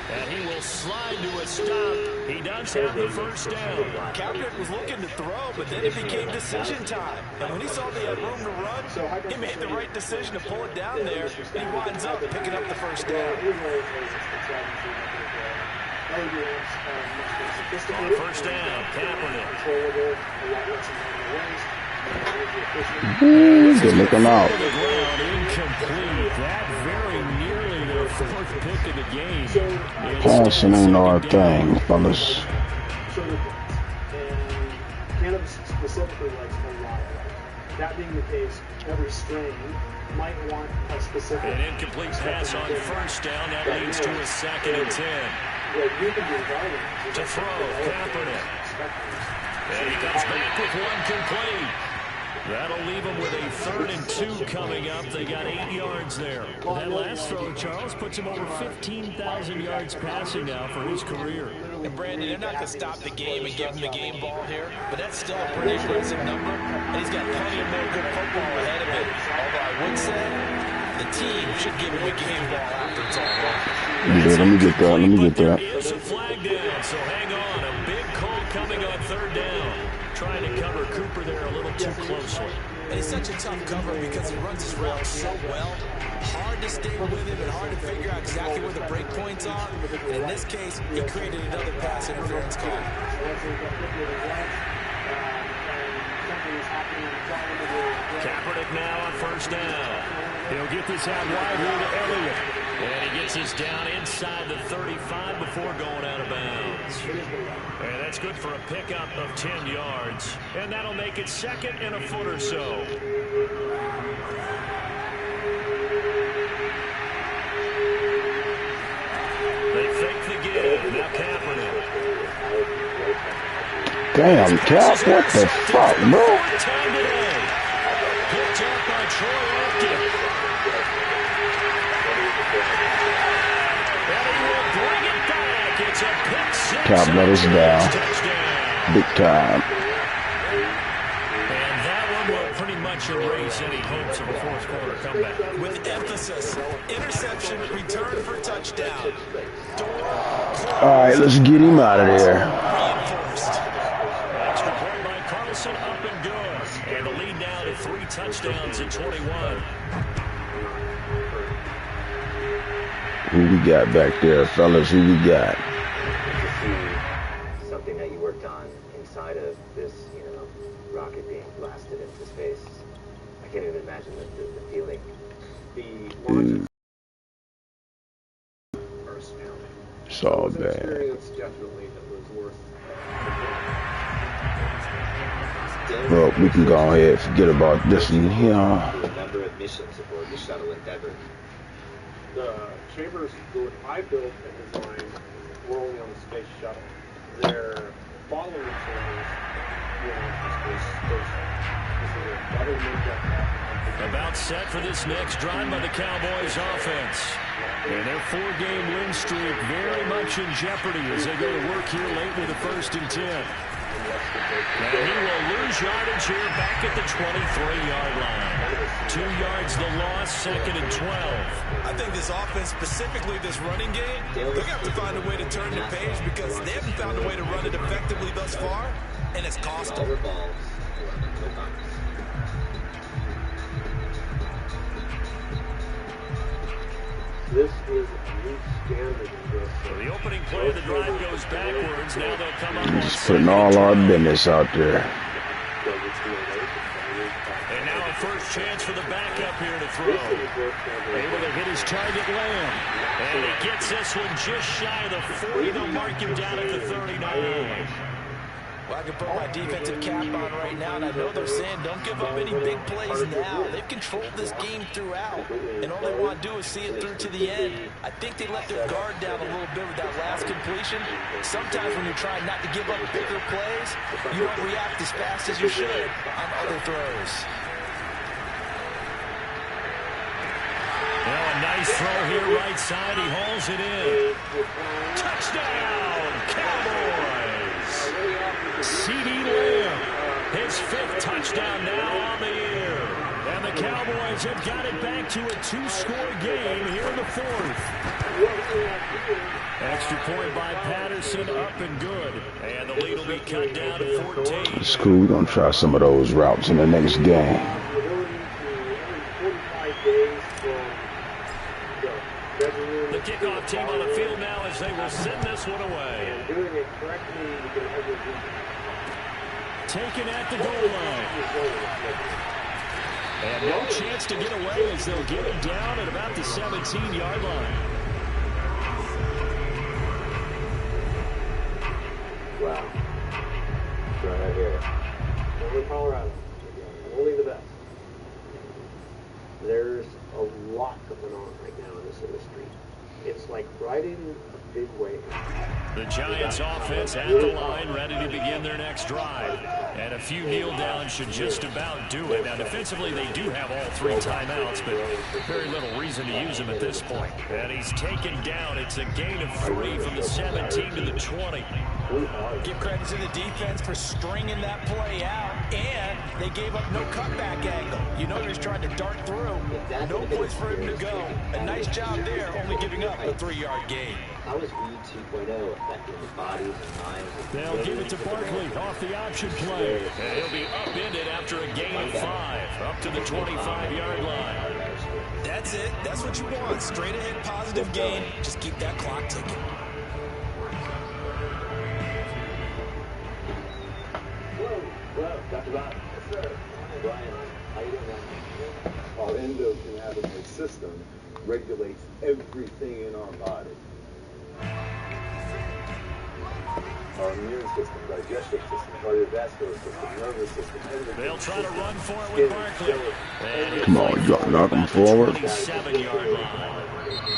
And he will slide to a stop. He does have the first down. Kaepernick was looking to throw, but then it became decision time. And when he saw they had room to run, he made the right decision to pull it down there, and he winds up picking up the first down. On first down, Kaepernick. Good looking out. Incomplete. That very nearly their 4th pick of the game. Passing ain't our thing, fellas. Cannabis specifically likes a lot. That being the case, every strain might want a specific. An incomplete pass on first down. That leads to a 2nd and 10. To throw, Kaepernick. And he comes back with one complete. That'll leave them with a 3rd and 2 coming up. They got 8 yards there. That last throw, Charles, puts him over 15,000 yards passing now for his career. And Brandon, they're not going to stop the game and give him the game ball here, but that's still a pretty aggressive number, and he's got plenty of more good football ahead of him. Although I would say the team should give him a game ball after it's all done. Yeah, let me get that. Let me get that. There is a flag down, so hang on. A big call coming on third down. Trying to cover Cooper there a little too closely. And it's such a tough cover because he runs his route so well. Hard to stay with him and hard to figure out exactly where the break points are. And in this case, he created another pass interference call. Kaepernick now on first down. He'll get this out wide here to Elliott. And he gets this down inside the 35 before going out of bounds. And that's good for a pickup of 10 yards. And that'll make it second and a foot or so. They fake the give. Now Kaepernick. Damn, Cap, what the fuck, bro? Picked up by Troy Apted. And he will bring it back. It's a pick six. Cap let us down. Big time. And that one will pretty much erase any hopes of a fourth quarter comeback. With emphasis, interception, return for touchdown. All right, let's get him out of there. Extra point by Carlson, up and good. And the lead now to 3 touchdowns at 21. Who we got back there, fellas? Who we got? To see something that you worked on inside of this, rocket being blasted into space. I can't even imagine the feeling. The launch personality. It's all It was an bad. experience definitely that was worth. Well, we can go ahead and forget about this one here. The number of missions aboard the shuttle Endeavour. The chambers that I built and designed were only on the space shuttle. Their following chambers were on the space station. This is a double makeup. About set for this next drive by the Cowboys offense. And their 4-game win streak very much in jeopardy as they go to work here late with the 1st and 10. And he will lose yardage here back at the 23-yard line. 2 yards the loss, 2nd and 12. I think this offense, specifically this running game, they're going to have to find a way to turn the page because they haven't found a way to run it effectively thus far, and it's cost them. This is a new standard in this. So the opening play of the drive goes backwards. Now they'll come up on Just putting all our business out there. And now a first chance for the backup here to throw. Able to hit his target, Lamb. And he gets this one just shy of the 40. They'll mark him down at the 39. Well, I can put my defensive cap on right now, and I know they're saying don't give up any big plays now. They've controlled this game throughout, and all they want to do is see it through to the end. I think they let their guard down a little bit with that last completion. Sometimes when you're trying not to give up bigger plays, you don't react as fast as you should on other throws. Well, a nice throw here right side. He hauls it in. Touchdown, Cowboys! C.D. Lamb, his 5th touchdown now on the year. And the Cowboys have got it back to a 2-score game here in the 4th. Extra point by Patterson, up and good. And the lead will be cut down to 14. It's cool. We're going to try some of those routes in the next game. The kickoff team on the field now as they will send this one away. Taken at the goal line. And no chance to get away as they'll get him down at about the 17-yard line. Wow. Right here. Only Colorado. Only the best. There's a lot going on right now in this industry. It's like riding a big wave. The Giants offense at the line, ready to begin their next drive. And a few kneel downs should just about do it. Now, defensively, they do have all 3 timeouts, but very little reason to use them at this point. And he's taken down. It's a gain of 3 from the 17 to the 20. Give credit to the defense for stringing that play out, and they gave up no cutback angle. You know, he was trying to dart through. No place for him to go. A nice job there, only giving up a 3-yard gain. How is Reed 2.0 affecting the bodies and minds? They'll give it to Barkley off the option play. And he'll be upended after a gain of 5, up to the 25-yard line. That's it. That's what you want. Straight ahead positive gain. Just keep that clock ticking. Well, Dr. Bob. Yes, sir. Brian, how you doing, man? Our endocannabinoid system regulates everything in our body. Our immune system, digestive system, cardiovascular system, nervous system, everything. They'll try to run for it with Barkley. Come on, knock him forward. 27-yard line.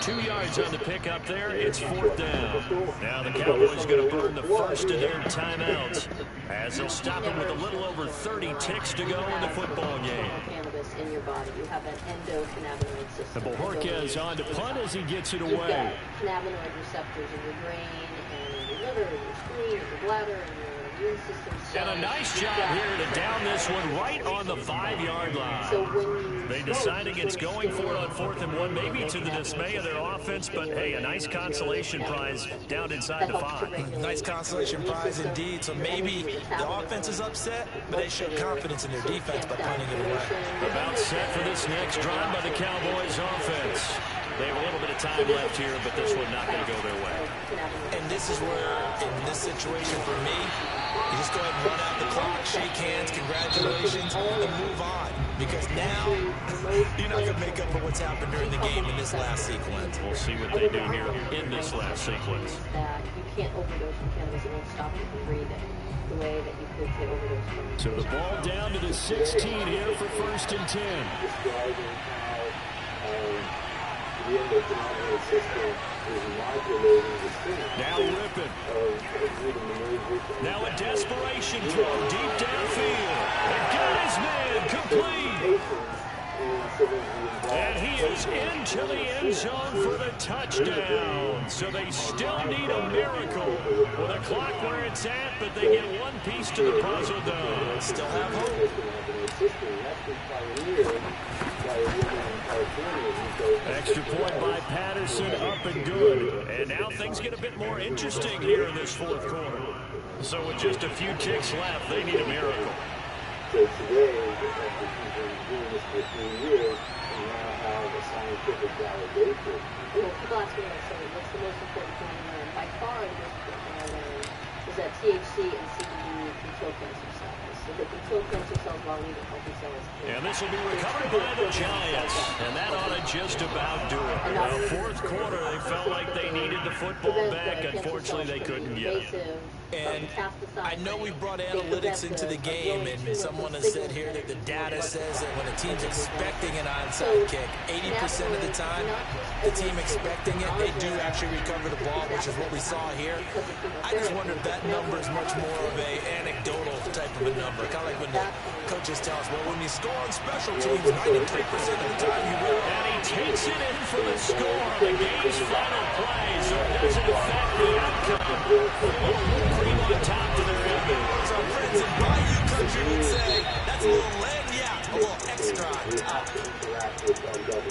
2 yards on the pickup there. It's 4th down. Now the Cowboys going to burn the first of their timeouts as they'll stop him with a little over 30 ticks to go in the football game. Cannabis in your body. You have an endocannabinoid system. The Bojorquez on to punt as he gets it You've away. got cannabinoid receptors in your brain and in your liver, in your spleen, in your bladder, and your immune system. And a nice job here to down this one right on the 5-yard line. So when they decide against going for it on 4th and 1, maybe to the dismay of their offense, but hey, a nice consolation prize down inside the 5. Nice consolation prize indeed. So maybe the offense is upset, but they show confidence in their defense by punting it away. About set for this next drive by the Cowboys offense. They have a little bit of time left here, but this one not going to go their way. And this is where, in this situation for me, you just go ahead and run out the clock, shake hands, congratulations, and move on. Because now, you're not going to make up for what's happened during the game in this last sequence. We'll see what they do here in this last sequence. That you can't overdose from cannabis. It won't stop you from breathing the way that you could say overdose from. So the ball down to the 16 here for 1st and 10. Describing how the endocannabinoid system is modulating the signal. Now ripping. Now a desperation throw deep downfield. And got his man complete. And he is into the end zone for the touchdown. So they still need a miracle with a clock where it's at, but they get one piece to the puzzle done. Still have hope. Extra point by Patterson, up and good. And now things get a bit more interesting here in this 4th quarter. So with just a few ticks left, they need a miracle. So today, after doing this for 3 years, we now have a scientific validation. You know, people ask me, what's the most important thing I learned? By far, the most important thing I learned is that THC and CBD can kill cancer cells. So they can kill cancer cells while leaving healthy cells. And this will be recovered by the Giants. And that ought to just about do it. Now, 4th quarter, they felt like they needed the football back. Unfortunately, they couldn't get it. And I know we brought analytics into the game, and someone has said here that the data says that when a team's expecting an onside kick, 80% of the time, the team expecting it, they do actually recover the ball, which is what we saw here. I just wonder if that number is much more of a anecdotal type of a number, kind of like when the coaches tell us, well, when you score on special teams, 93% of the time you win. And he takes it in for the score on the game's final play, so it doesn't affect the outcome. Cream on top to their end. As our friends in Bayou Country would say, that's a little lagniappe, a little extra.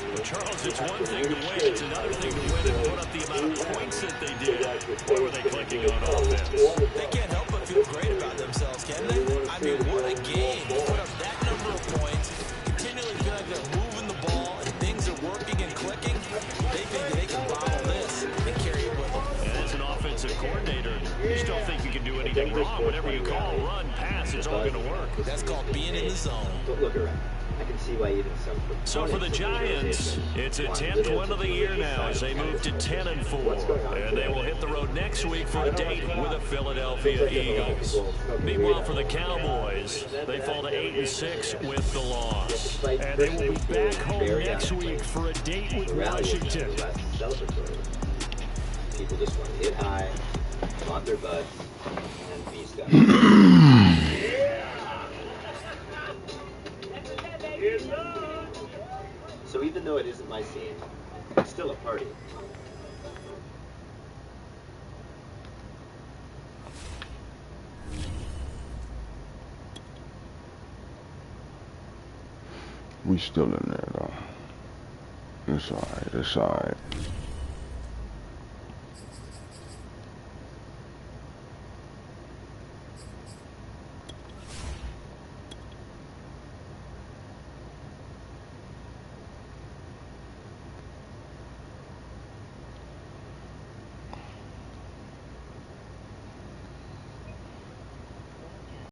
Well, Charles, it's one thing to win, it's another thing to win and put up the amount of points that they did. Where were they clicking on offense? They can't help but feel great about themselves, can they? I mean, what a game. They put up that number of points, continually feel like they're moving the ball, and things are working and clicking. They think they can bottle this and carry it with them. And as an offensive coordinator, you just don't think you can do anything wrong. Whatever you call, run, pass, it's all going to work. That's called being in the zone. But look around. I can see why even some. So for the Giants, it's a 10th win of the year now as they move to 10-4. And they will hit the road next week for a date with the Philadelphia Eagles. Meanwhile, for the Cowboys, they fall to 8-6 with the loss. And they will be back home next week for a date with Washington. people just want to hit high, flaunt their butts, and be stuck. So even though it isn't my scene, it's still a party. We still in there though. It's alright, it's alright.